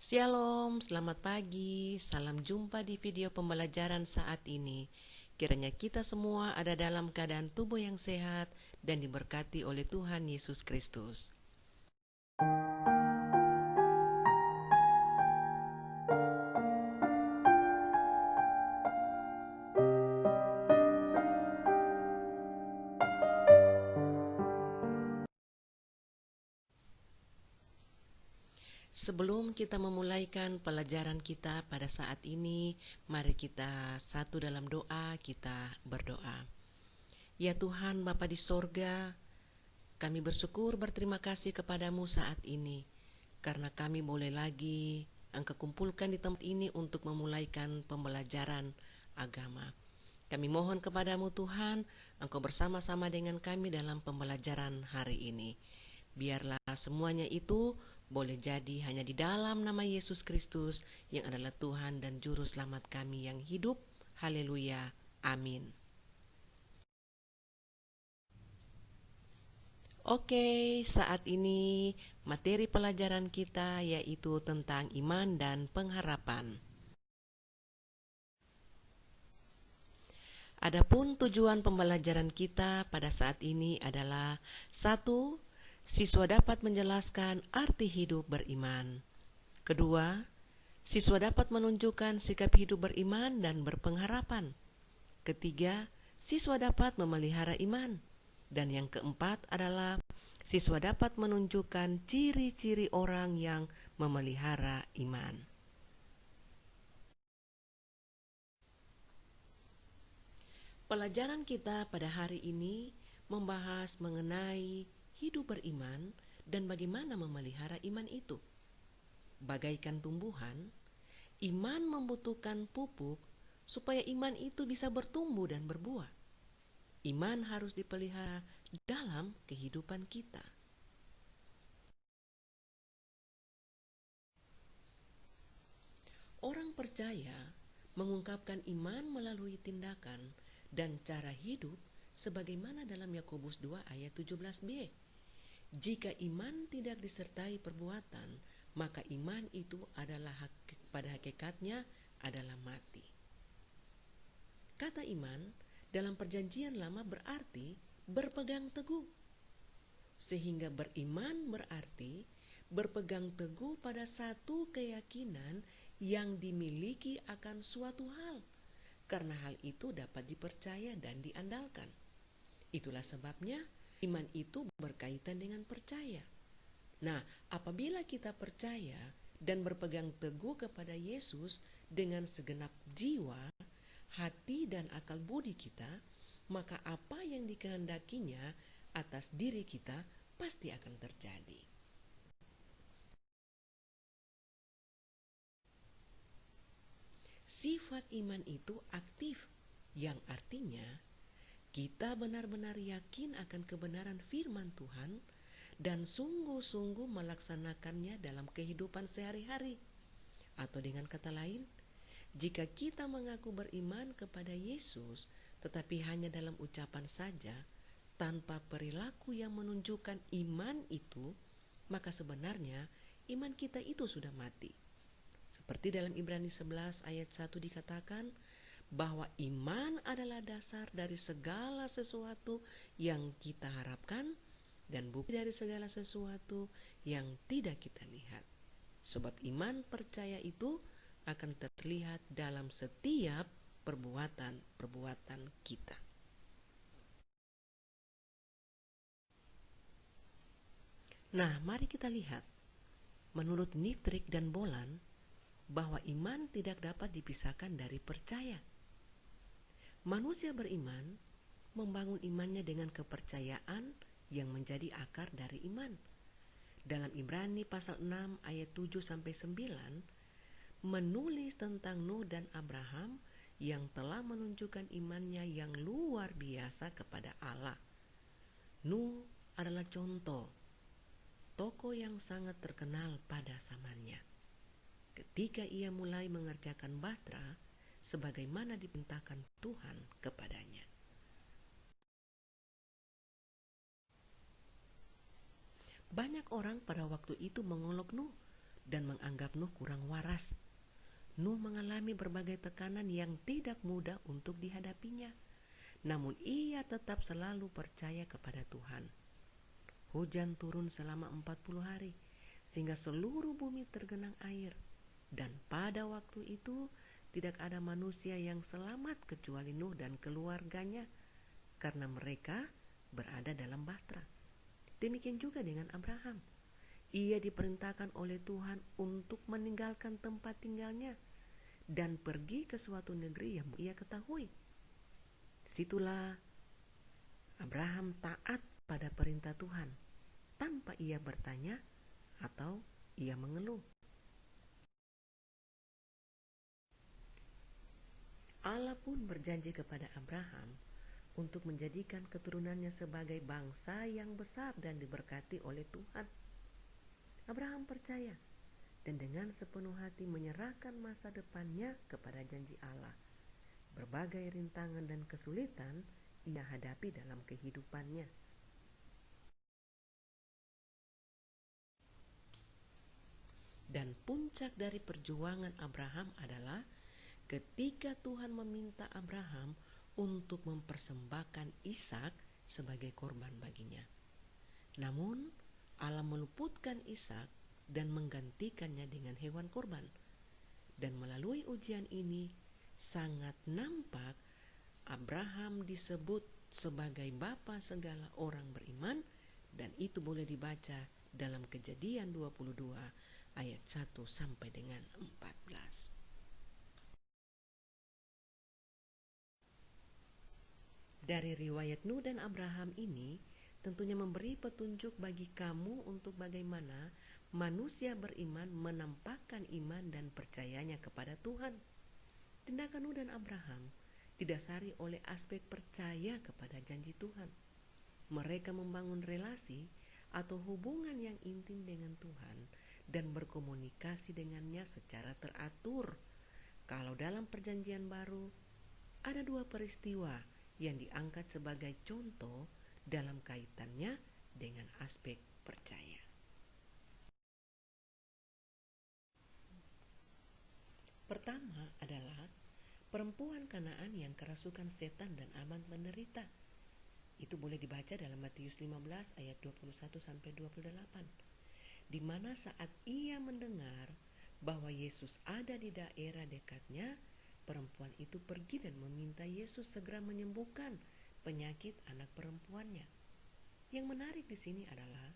Shalom, selamat pagi. Salam jumpa di video pembelajaran saat ini. Kiranya kita semua ada dalam keadaan tubuh yang sehat dan diberkati oleh Tuhan Yesus Kristus. Sebelum kita memulaikan pelajaran kita pada saat ini, mari kita satu dalam doa, kita berdoa. Ya Tuhan Bapa di sorga, kami bersyukur berterima kasih kepadamu saat ini, karena kami boleh lagi Engkau kumpulkan di tempat ini untuk memulaikan pembelajaran agama. Kami mohon kepadamu Tuhan, Engkau bersama-sama dengan kami dalam pembelajaran hari ini. Biarlah semuanya itu boleh jadi hanya di dalam nama Yesus Kristus yang adalah Tuhan dan Juru Selamat kami yang hidup. Haleluya. Amin. Oke, saat ini materi pelajaran kita yaitu tentang iman dan pengharapan. Adapun tujuan pembelajaran kita pada saat ini adalah 1. Siswa dapat menjelaskan arti hidup beriman. Kedua, siswa dapat menunjukkan sikap hidup beriman dan berpengharapan. Ketiga, siswa dapat memelihara iman. Dan yang keempat adalah siswa dapat menunjukkan ciri-ciri orang yang memelihara iman. Pelajaran kita pada hari ini membahas mengenai hidup beriman dan bagaimana memelihara iman itu. Bagaikan tumbuhan, iman membutuhkan pupuk supaya iman itu bisa bertumbuh dan berbuah. Iman harus dipelihara dalam kehidupan kita. Orang percaya mengungkapkan iman melalui tindakan dan cara hidup sebagaimana dalam Yakobus 2 ayat 17b. Jika iman tidak disertai perbuatan, maka iman itu adalah pada hakikatnya adalah mati. Kata iman dalam perjanjian lama berarti berpegang teguh. Sehingga beriman berarti berpegang teguh pada satu keyakinan yang dimiliki akan suatu hal, karena hal itu dapat dipercaya dan diandalkan. Itulah sebabnya iman itu berkaitan dengan percaya. Nah, apabila kita percaya dan berpegang teguh kepada Yesus dengan segenap jiwa, hati dan akal budi kita, maka apa yang dikehendakinya atas diri kita pasti akan terjadi. Sifat iman itu aktif, yang artinya kita benar-benar yakin akan kebenaran firman Tuhan dan sungguh-sungguh melaksanakannya dalam kehidupan sehari-hari. Atau dengan kata lain, jika kita mengaku beriman kepada Yesus tetapi hanya dalam ucapan saja, tanpa perilaku yang menunjukkan iman itu, maka sebenarnya iman kita itu sudah mati. Seperti dalam Ibrani 11 ayat 1 dikatakan, bahwa iman adalah dasar dari segala sesuatu yang kita harapkan dan bukti dari segala sesuatu yang tidak kita lihat. Sebab iman percaya itu akan terlihat dalam setiap perbuatan-perbuatan kita. Nah, mari kita lihat. Menurut Nitrik dan Bolan, bahwa iman tidak dapat dipisahkan dari percaya. Manusia beriman membangun imannya dengan kepercayaan yang menjadi akar dari iman. Dalam Ibrani pasal 6 ayat 7 sampai 9 menulis tentang Nuh dan Abraham yang telah menunjukkan imannya yang luar biasa kepada Allah. Nuh adalah contoh tokoh yang sangat terkenal pada zamannya. Ketika ia mulai mengerjakan bahtera sebagaimana diperintahkan Tuhan kepadanya. Banyak orang pada waktu itu mengolok Nuh dan menganggap Nuh kurang waras. Nuh mengalami berbagai tekanan yang tidak mudah untuk dihadapinya. Namun ia tetap selalu percaya kepada Tuhan. Hujan turun selama 40 hari, sehingga seluruh bumi tergenang air. Dan pada waktu itu tidak ada manusia yang selamat kecuali Nuh dan keluarganya, karena mereka berada dalam bahtera. Demikian juga dengan Abraham. Ia diperintahkan oleh Tuhan untuk meninggalkan tempat tinggalnya dan pergi ke suatu negeri yang ia ketahui. Situlah Abraham taat pada perintah Tuhan tanpa ia bertanya atau ia mengeluh. Allah pun berjanji kepada Abraham untuk menjadikan keturunannya sebagai bangsa yang besar dan diberkati oleh Tuhan. Abraham percaya dan dengan sepenuh hati menyerahkan masa depannya kepada janji Allah. Berbagai rintangan dan kesulitan ia hadapi dalam kehidupannya. Dan puncak dari perjuangan Abraham adalah ketika Tuhan meminta Abraham untuk mempersembahkan Ishak sebagai korban baginya. Namun Allah meluputkan Ishak dan menggantikannya dengan hewan korban. Dan melalui ujian ini sangat nampak Abraham disebut sebagai bapa segala orang beriman, dan itu boleh dibaca dalam Kejadian 22 ayat 1 sampai dengan 14. Dari riwayat Nuh dan Abraham ini tentunya memberi petunjuk bagi kamu untuk bagaimana manusia beriman menampakkan iman dan percayanya kepada Tuhan. Tindakan Nuh dan Abraham didasari oleh aspek percaya kepada janji Tuhan. Mereka membangun relasi atau hubungan yang intim dengan Tuhan dan berkomunikasi dengannya secara teratur. Kalau dalam perjanjian baru, ada dua peristiwa yang diangkat sebagai contoh dalam kaitannya dengan aspek percaya. Pertama adalah perempuan Kanaan yang kerasukan setan dan amat menderita. Itu boleh dibaca dalam Matius 15 ayat 21 sampai 28. Di mana saat ia mendengar bahwa Yesus ada di daerah dekatnya, perempuan itu pergi dan meminta Yesus segera menyembuhkan penyakit anak perempuannya. Yang menarik di sini adalah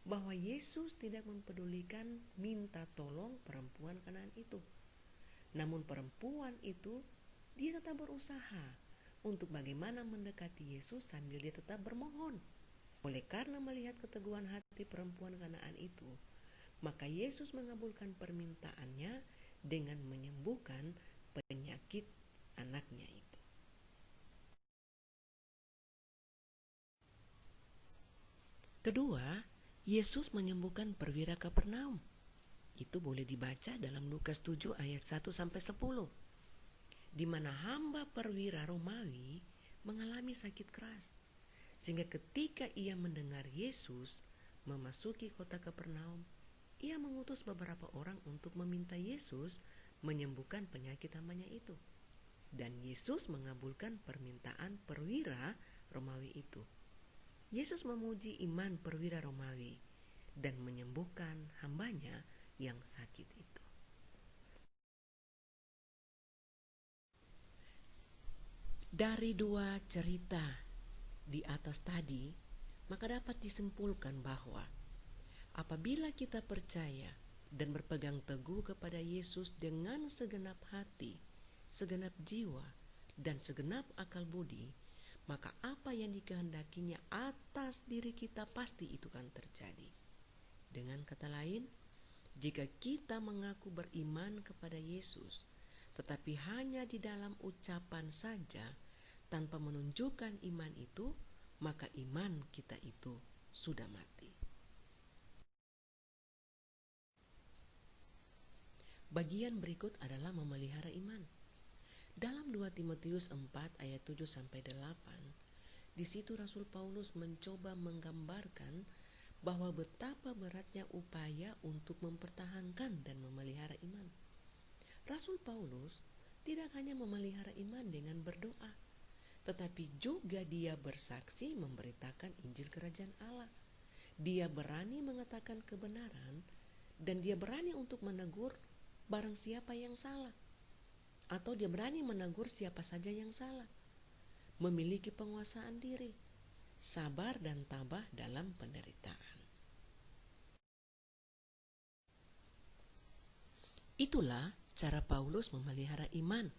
bahwa Yesus tidak mempedulikan minta tolong perempuan Kanaan itu. Namun perempuan itu dia tetap berusaha untuk bagaimana mendekati Yesus sambil dia tetap bermohon. Oleh karena melihat keteguhan hati perempuan Kanaan itu, maka Yesus mengabulkan permintaannya dengan menyembuhkan penyakit anaknya itu. Kedua, Yesus menyembuhkan perwira Kapernaum. Itu boleh dibaca dalam Lukas 7 ayat 1 sampai 10. Di mana hamba perwira Romawi mengalami sakit keras. Sehingga ketika ia mendengar Yesus memasuki kota Kapernaum, ia mengutus beberapa orang untuk meminta Yesus menyembuhkan penyakit hambanya itu. Dan Yesus mengabulkan permintaan perwira Romawi itu. Yesus memuji iman perwira Romawi dan menyembuhkan hambanya yang sakit itu. Dari dua cerita di atas tadi, maka dapat disimpulkan bahwa apabila kita percaya dan berpegang teguh kepada Yesus dengan segenap hati, segenap jiwa, dan segenap akal budi, maka apa yang dikehendakinya atas diri kita pasti itu akan terjadi. Dengan kata lain, jika kita mengaku beriman kepada Yesus, tetapi hanya di dalam ucapan saja tanpa menunjukkan iman itu, maka iman kita itu sudah mati. Bagian berikut adalah memelihara iman. Dalam 2 Timotius 4 ayat 7 sampai 8, di situ Rasul Paulus mencoba menggambarkan bahwa betapa beratnya upaya untuk mempertahankan dan memelihara iman. Rasul Paulus tidak hanya memelihara iman dengan berdoa, tetapi juga dia bersaksi memberitakan Injil Kerajaan Allah. Dia berani mengatakan kebenaran dan dia berani untuk menegur barang siapa yang salah, atau dia berani menegur siapa saja yang salah. Memiliki penguasaan diri, sabar dan tabah dalam penderitaan. Itulah cara Paulus memelihara iman,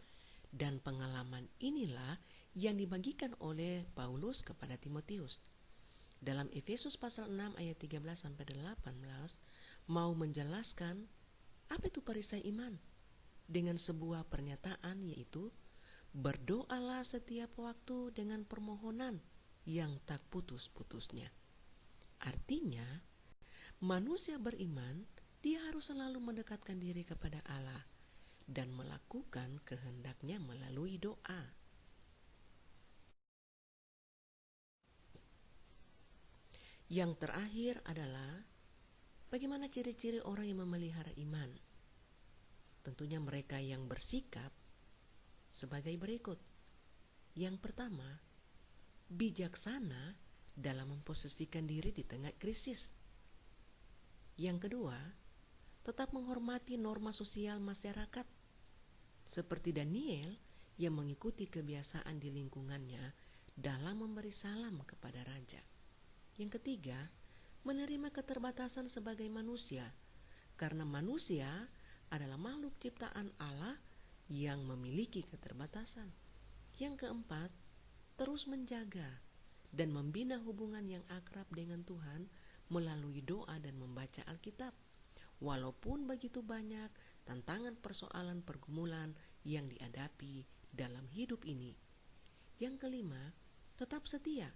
dan pengalaman inilah yang dibagikan oleh Paulus kepada Timotius. Dalam Efesus pasal 6 ayat 13-18 mau menjelaskan apa itu perisai iman dengan sebuah pernyataan, yaitu berdoalah setiap waktu dengan permohonan yang tak putus-putusnya. Artinya, manusia beriman dia harus selalu mendekatkan diri kepada Allah dan melakukan kehendaknya melalui doa. Yang terakhir adalah bagaimana ciri-ciri orang yang memelihara iman. Tentunya mereka yang bersikap sebagai berikut. Yang pertama, bijaksana dalam memposisikan diri di tengah krisis. Yang kedua, tetap menghormati norma sosial masyarakat, seperti Daniel yang mengikuti kebiasaan di lingkungannya dalam memberi salam kepada raja. Yang ketiga, menerima keterbatasan sebagai manusia, karena manusia adalah makhluk ciptaan Allah yang memiliki keterbatasan. Yang keempat, terus menjaga dan membina hubungan yang akrab dengan Tuhan melalui doa dan membaca Alkitab, walaupun begitu banyak tantangan, persoalan, pergumulan yang dihadapi dalam hidup ini. Yang kelima, tetap setia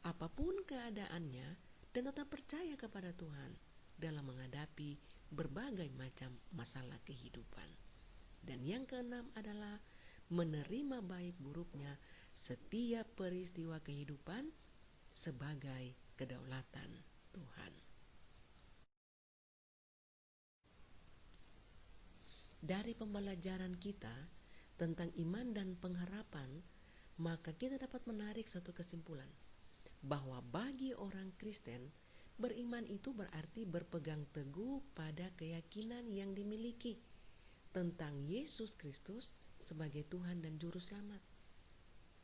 apapun keadaannya dan tetap percaya kepada Tuhan dalam menghadapi berbagai macam masalah kehidupan. Dan yang keenam adalah menerima baik buruknya setiap peristiwa kehidupan sebagai kedaulatan Tuhan. Dari pembelajaran kita tentang iman dan pengharapan, maka kita dapat menarik satu kesimpulan, bahwa bagi orang Kristen, beriman itu berarti berpegang teguh pada keyakinan yang dimiliki tentang Yesus Kristus sebagai Tuhan dan Juru Selamat.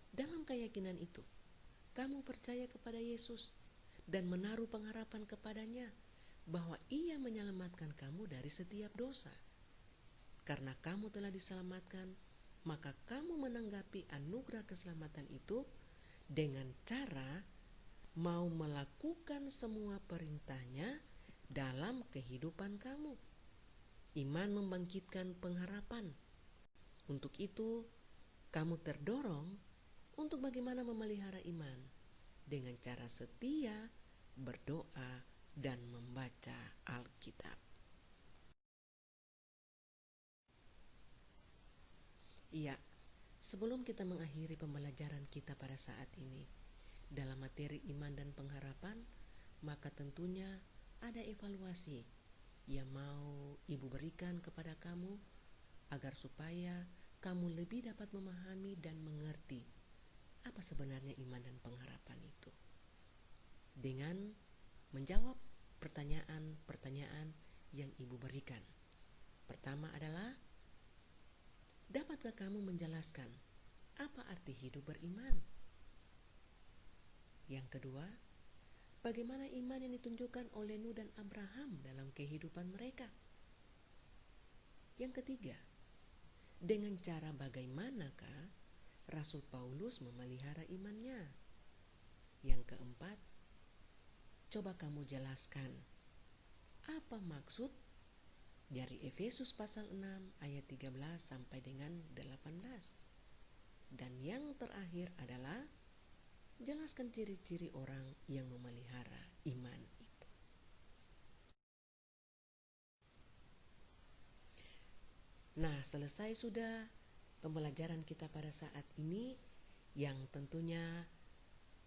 Dalam keyakinan itu, kamu percaya kepada Yesus dan menaruh pengharapan kepadanya bahwa Ia menyelamatkan kamu dari setiap dosa. Karena kamu telah diselamatkan, maka kamu menanggapi anugerah keselamatan itu dengan cara mau melakukan semua perintahnya dalam kehidupan kamu. Iman membangkitkan pengharapan. Untuk itu, kamu terdorong untuk bagaimana memelihara iman dengan cara setia, berdoa, dan membaca Alkitab. Iya, sebelum kita mengakhiri pembelajaran kita pada saat ini dalam materi iman dan pengharapan, maka tentunya ada evaluasi yang mau Ibu berikan kepada kamu agar supaya kamu lebih dapat memahami dan mengerti apa sebenarnya iman dan pengharapan itu, dengan menjawab pertanyaan-pertanyaan yang Ibu berikan. Pertama adalah, dapatkah kamu menjelaskan apa arti hidup beriman? Yang kedua, bagaimana iman yang ditunjukkan oleh Nuh dan Abraham dalam kehidupan mereka? Yang ketiga, dengan cara bagaimanakah Rasul Paulus memelihara imannya? Yang keempat, coba kamu jelaskan apa maksud dari Efesus pasal 6 ayat 13 sampai dengan 18. Dan yang terakhir adalah, jelaskan ciri-ciri orang yang memelihara iman itu. Nah, selesai sudah pembelajaran kita pada saat ini, yang tentunya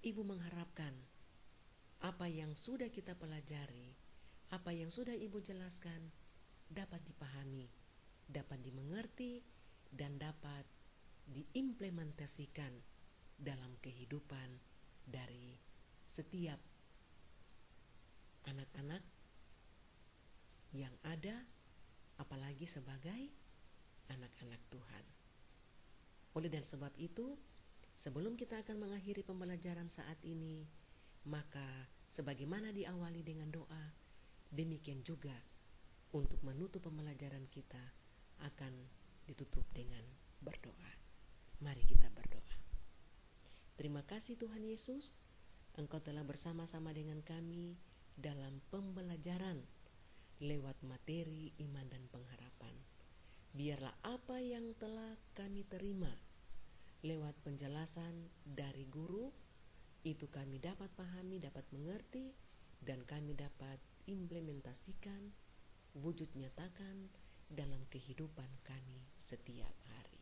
Ibu mengharapkan apa yang sudah kita pelajari, apa yang sudah Ibu jelaskan dapat dipahami, dapat dimengerti, dan dapat diimplementasikan dalam kehidupan dari setiap anak-anak yang ada, apalagi sebagai anak-anak Tuhan. Oleh dan sebab itu, sebelum kita akan mengakhiri pembelajaran saat ini, maka sebagaimana diawali dengan doa, demikian juga untuk menutup pembelajaran kita akan ditutup dengan berdoa. Mari kita berdoa. Terima kasih Tuhan Yesus, Engkau telah bersama-sama dengan kami dalam pembelajaran lewat materi iman dan pengharapan. Biarlah apa yang telah kami terima lewat penjelasan dari guru, itu kami dapat pahami, dapat mengerti, dan kami dapat implementasikan, wujud nyatakan dalam kehidupan kami setiap hari.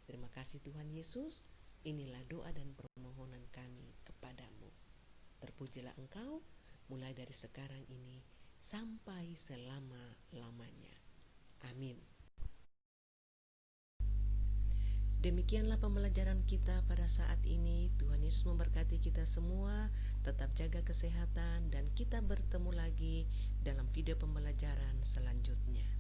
Terima kasih Tuhan Yesus, inilah doa dan permohonan kami kepadamu. Terpujilah Engkau mulai dari sekarang ini sampai selama-lamanya. Amin. Demikianlah pembelajaran kita pada saat ini. Tuhan Yesus memberkati kita semua. Tetap jaga kesehatan dan kita bertemu lagi dalam video pembelajaran selanjutnya.